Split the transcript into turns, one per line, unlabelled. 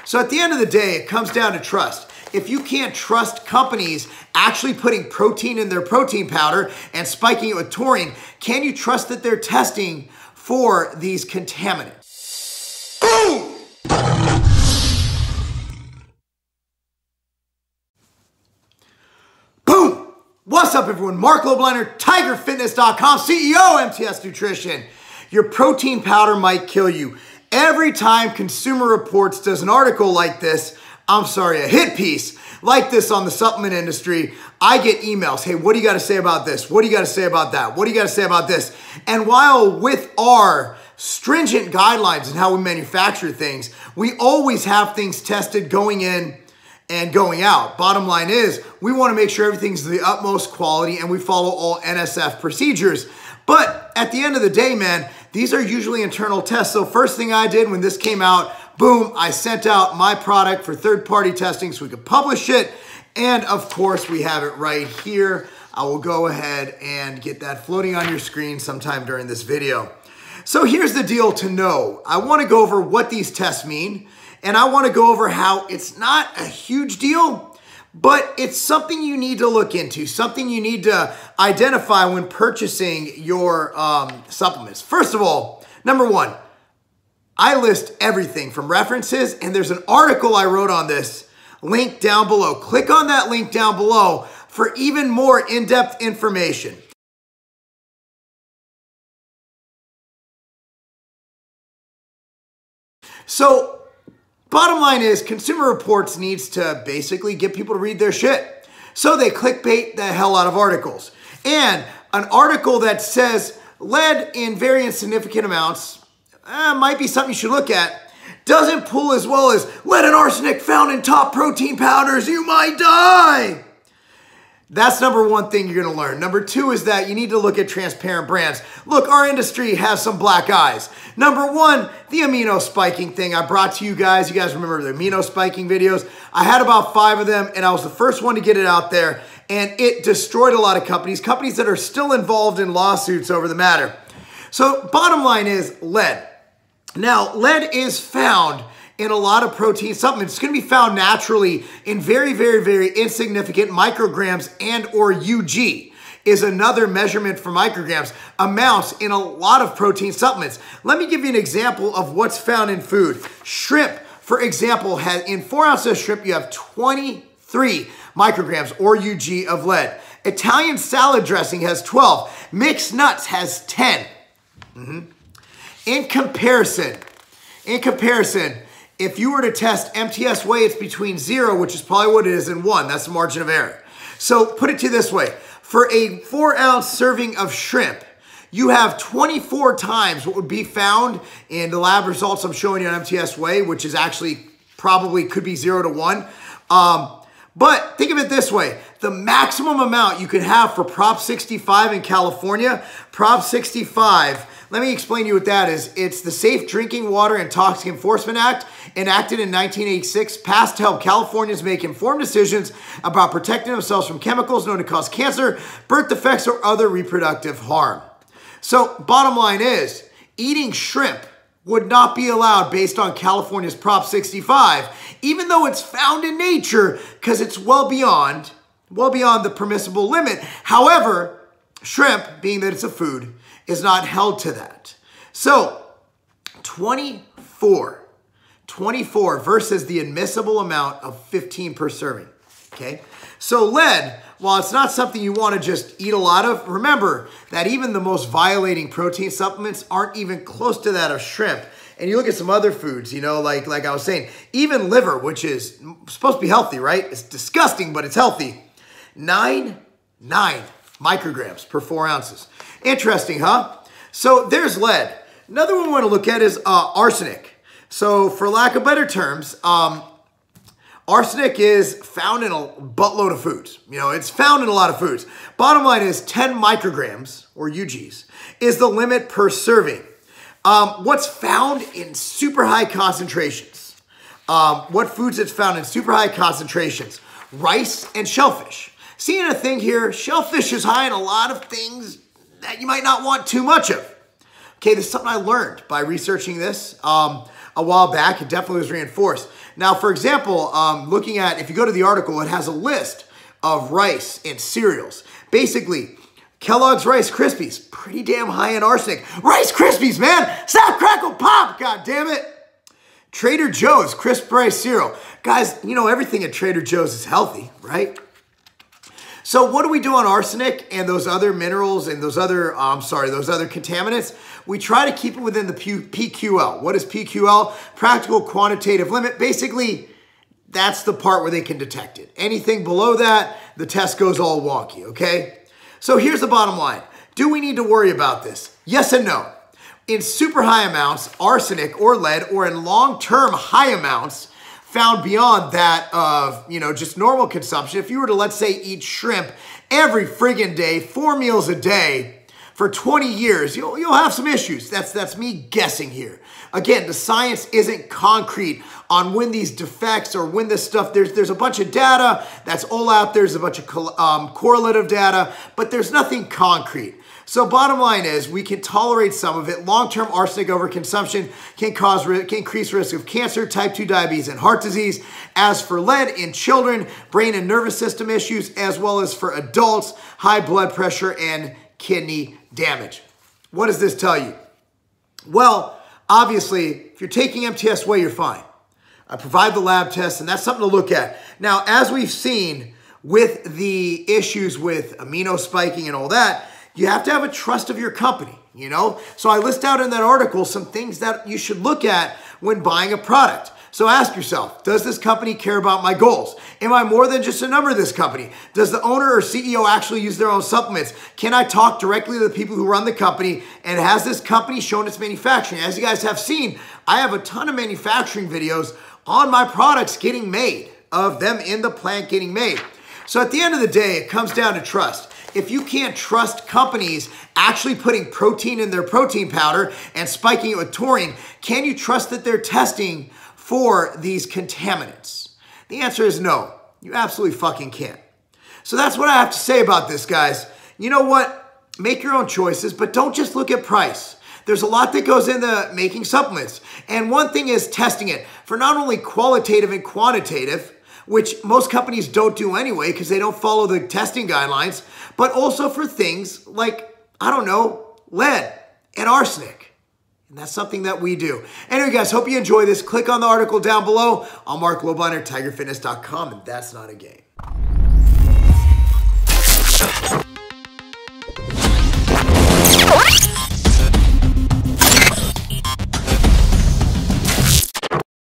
So at the end of the day, it comes down to trust. If you can't trust companies actually putting protein in their protein powder and spiking it with taurine, can you trust that they're testing for these contaminants? Boom! Boom! What's up, everyone? Marc Lobliner, TigerFitness.com, CEO, MTS Nutrition. Your protein powder might kill you. Every time Consumer Reports does an article like this, a hit piece like this on the supplement industry, I get emails. Hey, what do you got to say about this? What do you got to say about that? What do you got to say about this? And while with our stringent guidelines and how we manufacture things, we always have things tested going in and going out. Bottom line is, we want to make sure everything's the utmost quality and we follow all NSF procedures. But at the end of the day, man, these are usually internal tests. So first thing I did when this came out, boom, I sent out my product for third-party testing so we could publish it. And of course, we have it right here. I will go ahead and get that floating on your screen sometime during this video. So here's the deal to know. I want to go over what these tests mean, and I want to go over how it's not a huge deal, but it's something you need to look into, something you need to identify when purchasing your supplements. First of all, number one, I list everything from references, and there's an article I wrote on this, link down below. Click on that link down below for even more in-depth information. So, bottom line is, Consumer Reports needs to basically get people to read their shit. So they clickbait the hell out of articles. And an article that says lead in very insignificant amounts might be something you should look at. Doesn't pull as well as lead and arsenic found in top protein powders, you might die. That's number one thing you're gonna learn. Number two is that you need to look at transparent brands. Look, our industry has some black eyes. Number one, the amino spiking thing I brought to you guys. You guys remember the amino spiking videos? I had about 5 of them, and I was the first one to get it out there, and it destroyed a lot of companies that are still involved in lawsuits over the matter. So bottom line is lead. Now, lead is found in a lot of protein supplements. It's going to be found naturally in very, very, very insignificant micrograms, and or UG is another measurement for micrograms, amounts in a lot of protein supplements. Let me give you an example of what's found in food. Shrimp, for example, in 4 ounces of shrimp, you have 23 micrograms or UG of lead. Italian salad dressing has 12. Mixed nuts has 10. In comparison, if you were to test MTS whey, it's between 0, which is probably what it is, and 1. That's the margin of error. So put it to you this way. For a 4-ounce serving of shrimp, you have 24 times what would be found in the lab results I'm showing you on MTS whey, which is actually probably could be 0 to 1. But think of it this way. The maximum amount you can have for Prop 65 in California, Prop 65, let me explain to you what that is. It's the Safe Drinking Water and Toxic Enforcement Act, enacted in 1986, passed to help Californians make informed decisions about protecting themselves from chemicals known to cause cancer, birth defects, or other reproductive harm. So bottom line is, eating shrimp would not be allowed based on California's Prop 65, even though it's found in nature, because it's well beyond the permissible limit. However, shrimp, being that it's a food, is not held to that. So 24 versus the admissible amount of 15 per serving, okay? So lead, while it's not something you want to just eat a lot of, remember that even the most violating protein supplements aren't even close to that of shrimp. And you look at some other foods, you know, like I was saying, even liver, which is supposed to be healthy, right? It's disgusting, but it's healthy. 9 micrograms per 4 ounces. Interesting, huh? So there's lead. Another one we want to look at is arsenic. So for lack of better terms, arsenic is found in a buttload of foods. You know, it's found in a lot of foods. Bottom line is 10 micrograms, or UGs, is the limit per serving. What's found in super high concentrations? What foods it's found in super high concentrations? Rice and shellfish. Seeing a thing here, shellfish is high in a lot of things that you might not want too much of. Okay, this is something I learned by researching this. a while back, it definitely was reinforced. Now, for example, looking at, if you go to the article, it has a list of rice and cereals. Basically, Kellogg's Rice Krispies, pretty damn high in arsenic. Rice Krispies, man! Snap, crackle, pop! God damn it! Trader Joe's Crisp Rice Cereal. Guys, you know everything at Trader Joe's is healthy, right? So what do we do on arsenic and those other minerals and those other contaminants? We try to keep it within the PQL. What is PQL? Practical quantitative limit. Basically, that's the part where they can detect it. Anything below that, the test goes all wonky, okay? So here's the bottom line. Do we need to worry about this? Yes and no. In super high amounts, arsenic or lead, or in long-term high amounts, found beyond that of, just normal consumption, if you were to, let's say, eat shrimp every friggin' day, 4 meals a day, for 20 years, you'll have some issues. That's me guessing here. Again, the science isn't concrete on when these defects or when this stuff, there's a bunch of data that's all out there. There's a bunch of correlative data, but there's nothing concrete. So bottom line is we can tolerate some of it. Long-term arsenic overconsumption can increase risk of cancer, type 2 diabetes, and heart disease. As for lead in children, brain and nervous system issues, as well as for adults, high blood pressure and kidney damage. What does this tell you? Well, obviously, if you're taking MTS away, you're fine. I provide the lab tests, and that's something to look at. Now, as we've seen with the issues with amino spiking and all that, you have to have a trust of your company, So I list out in that article some things that you should look at when buying a product. So ask yourself, does this company care about my goals? Am I more than just a number of this company? Does the owner or CEO actually use their own supplements? Can I talk directly to the people who run the company? And has this company shown its manufacturing? As you guys have seen, I have a ton of manufacturing videos on my products getting made, of them in the plant getting made. So at the end of the day, it comes down to trust. If you can't trust companies actually putting protein in their protein powder and spiking it with taurine, can you trust that they're testing for these contaminants? The answer is no. You absolutely fucking can't. So that's what I have to say about this, guys. You know what? Make your own choices, but don't just look at price. There's a lot that goes into making supplements. And one thing is testing it for not only qualitative and quantitative, which most companies don't do anyway because they don't follow the testing guidelines, but also for things like, lead and arsenic. And that's something that we do. Anyway, guys, hope you enjoy this. Click on the article down below. I'm Marc Lobliner, TigerFitness.com, and that's not a game.